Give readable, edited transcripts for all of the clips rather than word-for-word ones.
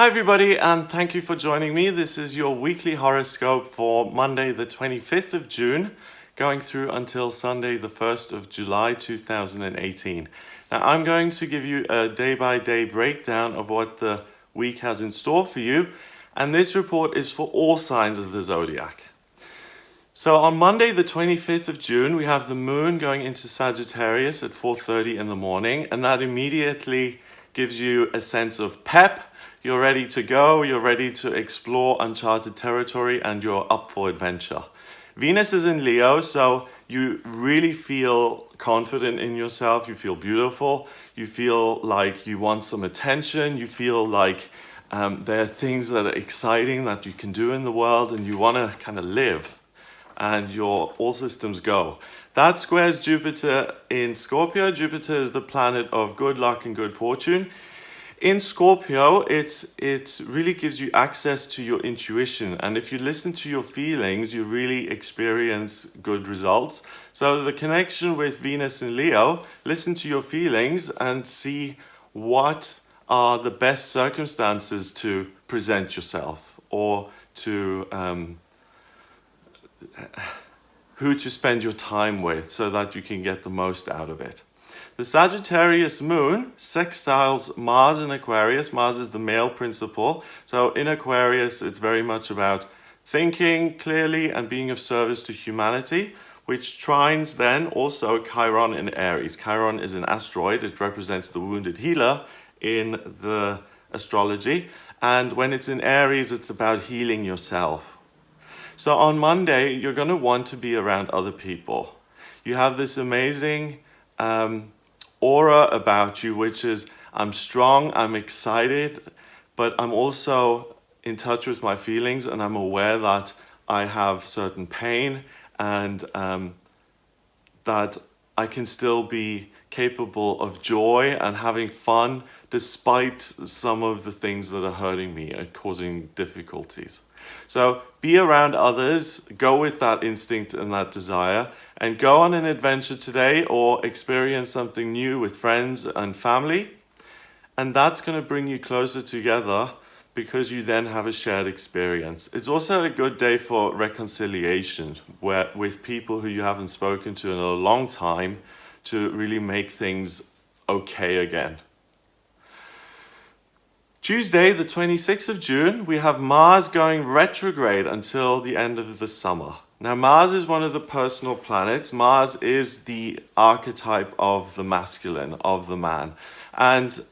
Hi everybody, and thank you for joining me. This is your weekly horoscope for Monday the 25th of June, going through until Sunday the 1st of July 2018. Now I'm going to give you a day-by-day breakdown of what the week has in store for you, and this report is for all signs of the zodiac. So on Monday the 25th of June, we have the moon going into Sagittarius at 4:30 in the morning, and that immediately gives you a sense of pep. You're ready to go, you're ready to explore uncharted territory, and you're up for adventure. Venus is in Leo, so you really feel confident in yourself, you feel beautiful, you feel like you want some attention, you feel like there are things that are exciting that you can do in the world, and you want to kind of live, and your all systems go. That squares Jupiter in Scorpio. Jupiter is the planet of good luck and good fortune. In Scorpio, it really gives you access to your intuition, and if you listen to your feelings, you really experience good results. So the connection with Venus in Leo, listen to your feelings and see what are the best circumstances to present yourself, or to who to spend your time with so that you can get the most out of it. The Sagittarius moon sextiles Mars in Aquarius. Mars is the male principle. So in Aquarius, it's very much about thinking clearly and being of service to humanity, which trines then also Chiron in Aries. Chiron is an asteroid. It represents the wounded healer in the astrology. And when it's in Aries, it's about healing yourself. So on Monday, you're going to want to be around other people. You have this amazing aura about you, which is, I'm strong, I'm excited, but I'm also in touch with my feelings, and I'm aware that I have certain pain, and that I can still be capable of joy and having fun despite some of the things that are hurting me and causing difficulties. So be around others, go with that instinct and that desire, and go on an adventure today or experience something new with friends and family. And that's going to bring you closer together because you then have a shared experience. It's also a good day for reconciliation with people who you haven't spoken to in a long time, to really make things okay again. Tuesday, the 26th of June, we have Mars going retrograde until the end of the summer. Now, Mars is one of the personal planets. Mars is the archetype of the masculine, of the man. And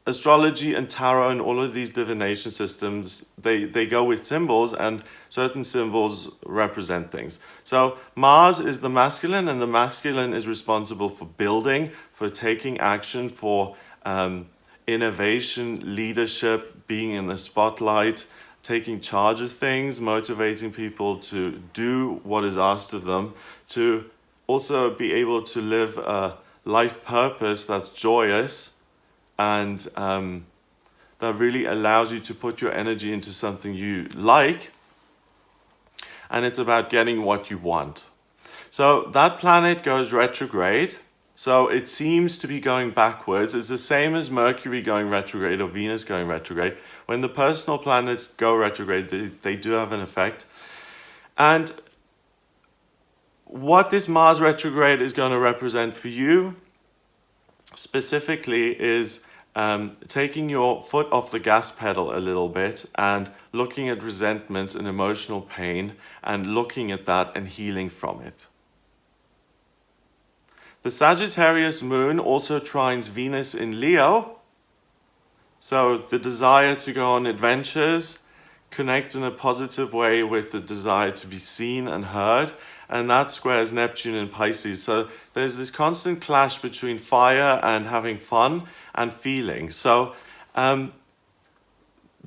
astrology and tarot and all of these divination systems, they go with symbols, and certain symbols represent things. So Mars is the masculine, and the masculine is responsible for building, for taking action, for innovation, leadership, being in the spotlight, taking charge of things, motivating people to do what is asked of them, to also be able to live a life purpose that's joyous, and that really allows you to put your energy into something you like, and it's about getting what you want. So that planet goes retrograde. So it seems to be going backwards. It's the same as Mercury going retrograde or Venus going retrograde. When the personal planets go retrograde, they do have an effect. And what this Mars retrograde is going to represent for you specifically is taking your foot off the gas pedal a little bit and looking at resentments and emotional pain and looking at that and healing from it. The Sagittarius moon also trines Venus in Leo. So the desire to go on adventures connects in a positive way with the desire to be seen and heard. And that squares Neptune in Pisces. So there's this constant clash between fire and having fun and feeling. So the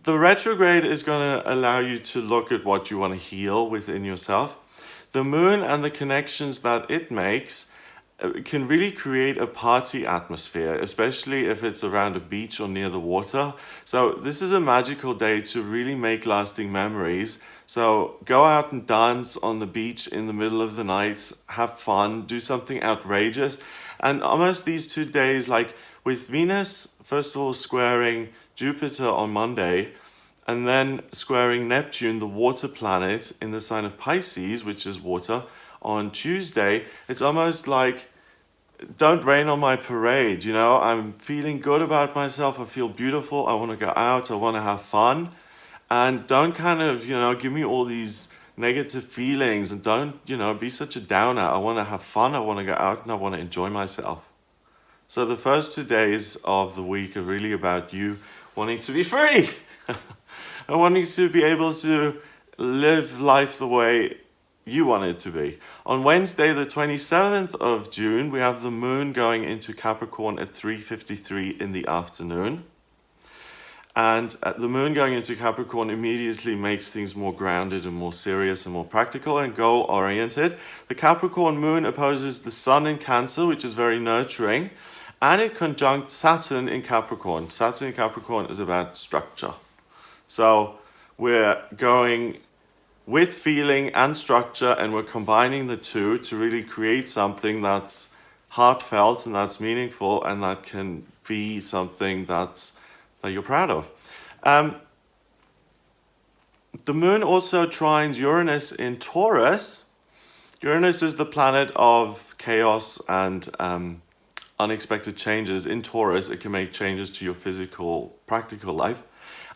retrograde is going to allow you to look at what you want to heal within yourself. The moon and the connections that it makes can really create a party atmosphere, especially if it's around a beach or near the water. So this is a magical day to really make lasting memories. So go out and dance on the beach in the middle of the night, have fun, do something outrageous. And almost these 2 days, like with Venus, first of all, squaring Jupiter on Monday, and then squaring Neptune, the water planet, in the sign of Pisces, which is water, on Tuesday. It's almost like, don't rain on my parade, I'm feeling good about myself, I feel beautiful, I want to go out, I want to have fun, and don't kind of, give me all these negative feelings, and don't, be such a downer. I want to have fun, I want to go out, and I want to enjoy myself. So the first 2 days of the week are really about you wanting to be free and wanting to be able to live life the way you want it to be. On Wednesday, the 27th of June, we have the moon going into Capricorn at 3:53 in the afternoon. And the moon going into Capricorn immediately makes things more grounded and more serious and more practical and goal-oriented. The Capricorn moon opposes the sun in Cancer, which is very nurturing, and it conjuncts Saturn in Capricorn. Saturn in Capricorn is about structure. So we're going with feeling and structure, and we're combining the two to really create something that's heartfelt and that's meaningful and that can be something that you're proud of. The moon also trines Uranus in Taurus. Uranus is the planet of chaos and unexpected changes. In Taurus, it can make changes to your physical, practical life.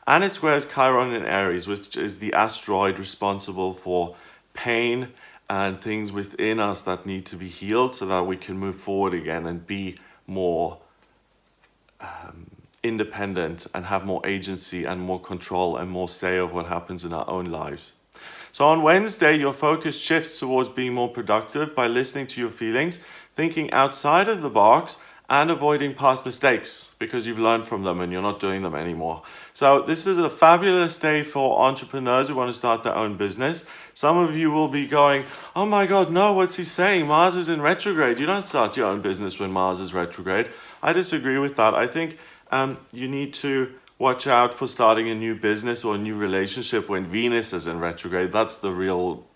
And it squares Chiron in Aries, which is the asteroid responsible for pain and things within us that need to be healed so that we can move forward again and be more independent and have more agency and more control and more say of what happens in our own lives. So on Wednesday, your focus shifts towards being more productive by listening to your feelings, thinking outside of the box, and avoiding past mistakes because you've learned from them and you're not doing them anymore. So this is a fabulous day for entrepreneurs who want to start their own business. Some of you will be going, oh my God, no, what's he saying? Mars is in retrograde. You don't start your own business when Mars is retrograde. I disagree with that. I think you need to watch out for starting a new business or a new relationship when Venus is in retrograde. That's the real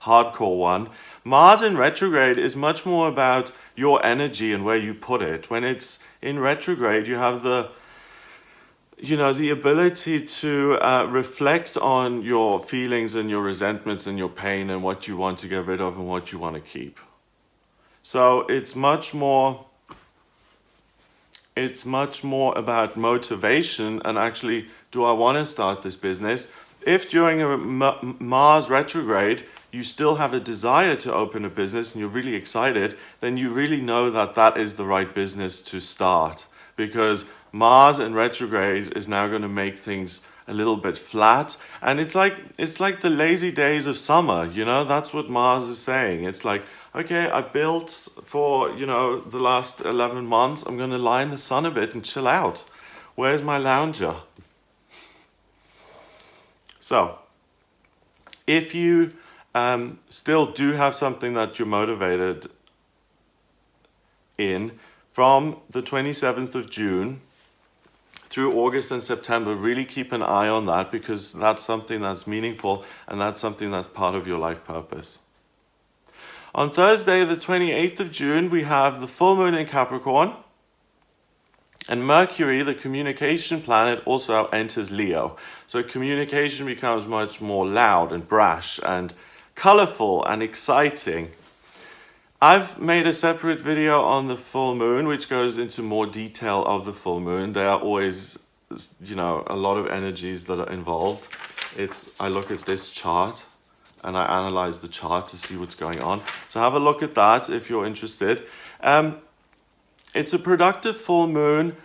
hardcore one. Mars in retrograde is much more about your energy and where you put it. When it's in retrograde, you have the ability to reflect on your feelings and your resentments and your pain and what you want to get rid of and what you want to keep. So it's much more about motivation and actually, do I want to start this business? If during a Mars retrograde, you still have a desire to open a business and you're really excited, then you really know that that is the right business to start. Because Mars in retrograde is now going to make things a little bit flat. And it's like the lazy days of summer, that's what Mars is saying. It's like, okay, I built for, the last 11 months, I'm going to lie in the sun a bit and chill out. Where's my lounger? So, if you still do have something that you're motivated in, from the 27th of June through August and September, really keep an eye on that because that's something that's meaningful and that's something that's part of your life purpose. On Thursday, the 28th of June, we have the full moon in Capricorn, and Mercury, the communication planet, also enters Leo. So communication becomes much more loud and brash and colorful and exciting. I've made a separate video on the full moon, which goes into more detail of the full moon. There are always, a lot of energies that are involved. I look at this chart and I analyze the chart to see what's going on. So have a look at that if you're interested. It's a productive full moon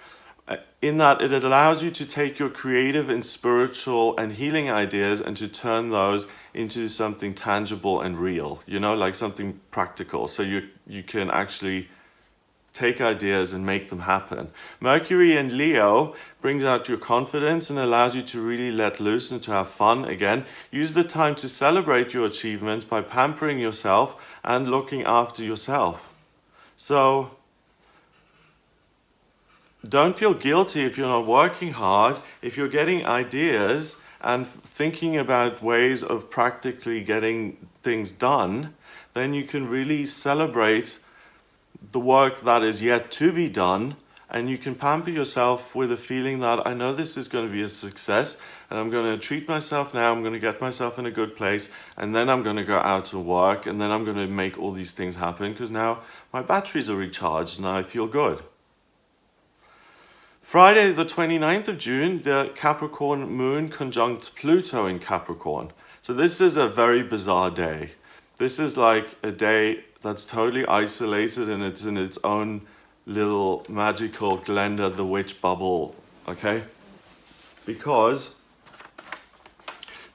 in that it allows you to take your creative and spiritual and healing ideas and to turn those into something tangible and real, like something practical. So you can actually take ideas and make them happen. Mercury in Leo brings out your confidence and allows you to really let loose and to have fun again. Use the time to celebrate your achievements by pampering yourself and looking after yourself. So don't feel guilty if you're not working hard. If you're getting ideas and thinking about ways of practically getting things done, then you can really celebrate the work that is yet to be done and you can pamper yourself with a feeling that I know this is going to be a success, and I'm going to treat myself now, I'm going to get myself in a good place, and then I'm going to go out to work, and then I'm going to make all these things happen because now my batteries are recharged and I feel good. Friday the 29th of June, the Capricorn moon conjunct Pluto in Capricorn. So this is a very bizarre day. This is like a day that's totally isolated and it's in its own little magical Glenda the Witch bubble, okay? Because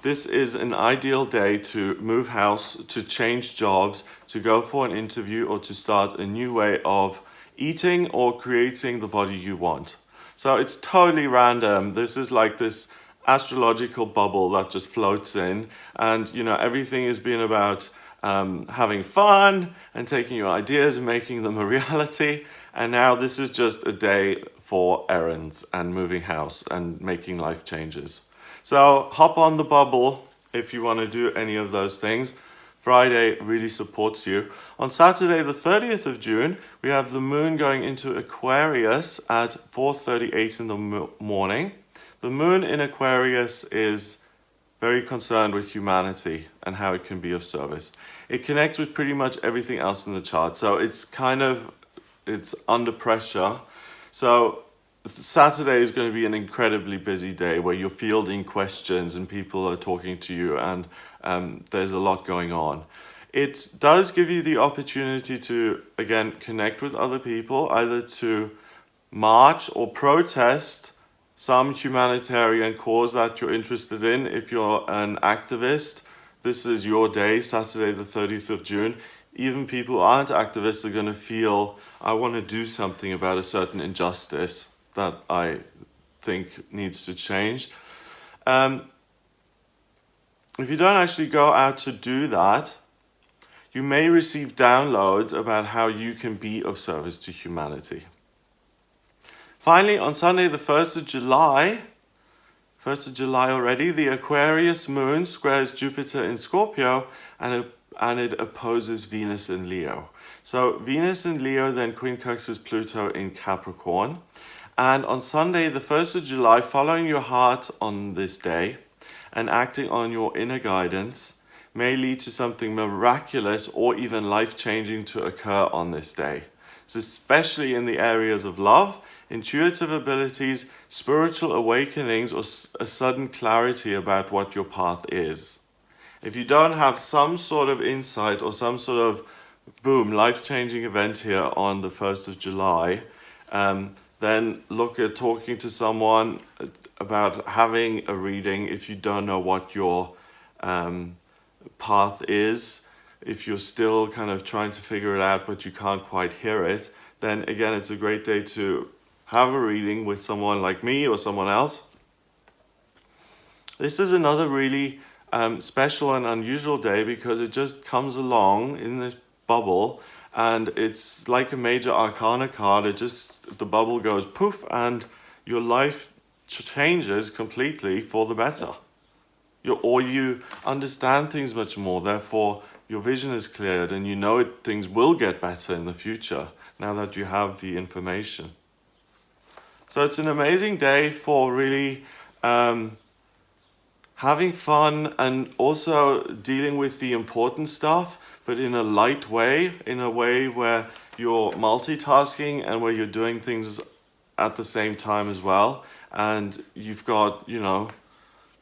this is an ideal day to move house, to change jobs, to go for an interview, or to start a new way of eating or creating the body you want. So it's totally random. This is like this astrological bubble that just floats in, and you know, everything has been about having fun and taking your ideas and making them a reality. And now this is just a day for errands and moving house and making life changes. So hop on the bubble if you want to do any of those things. Friday really supports you. On Saturday, the 30th of June, we have the moon going into Aquarius at 4:38 in the morning. The moon in Aquarius is very concerned with humanity and how it can be of service. It connects with pretty much everything else in the chart. So it's under pressure. So Saturday is going to be an incredibly busy day where you're fielding questions and people are talking to you, and there's a lot going on. It does give you the opportunity to, again, connect with other people, either to march or protest some humanitarian cause that you're interested in. If you're an activist, this is your day, Saturday the 30th of June. Even people who aren't activists are going to feel, I want to do something about a certain injustice that I think needs to change. If you don't actually go out to do that, you may receive downloads about how you can be of service to humanity. Finally, on Sunday, the 1st of July already, the Aquarius moon squares Jupiter in Scorpio, and it opposes Venus in Leo. So Venus in Leo then quincunxes Pluto in Capricorn. And on Sunday, the 1st of July, following your heart on this day and acting on your inner guidance may lead to something miraculous or even life-changing to occur on this day. So especially in the areas of love, intuitive abilities, spiritual awakenings, or a sudden clarity about what your path is. If you don't have some sort of insight or some sort of boom, life-changing event here on the 1st of July, then look at talking to someone about having a reading if you don't know what your path is. If you're still kind of trying to figure it out but you can't quite hear it, then again, it's a great day to have a reading with someone like me or someone else. This is another really special and unusual day because it just comes along in this bubble, and it's like a major arcana card. The bubble goes poof and your life changes completely for the better. You understand things much more, therefore your vision is cleared and you know things will get better in the future now that you have the information. So it's an amazing day for really having fun and also dealing with the important stuff, but in a light way, in a way where you're multitasking and where you're doing things at the same time as well. And you've got, a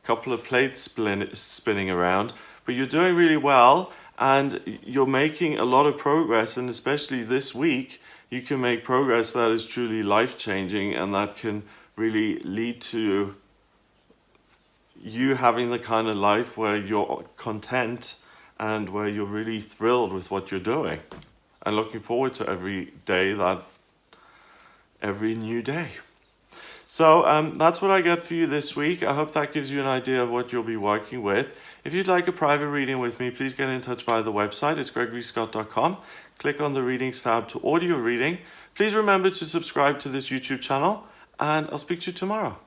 couple of plates spinning around, but you're doing really well and you're making a lot of progress. And especially this week, you can make progress that is truly life-changing and that can really lead to you having the kind of life where you're content and where you're really thrilled with what you're doing and looking forward to every new day. So that's what I get for you this week. I hope that gives you an idea of what you'll be working with. If you'd like a private reading with me, please get in touch via the website. It's gregoryscott.com. Click on the readings tab to audio reading. Please remember to subscribe to this YouTube channel, and I'll speak to you tomorrow.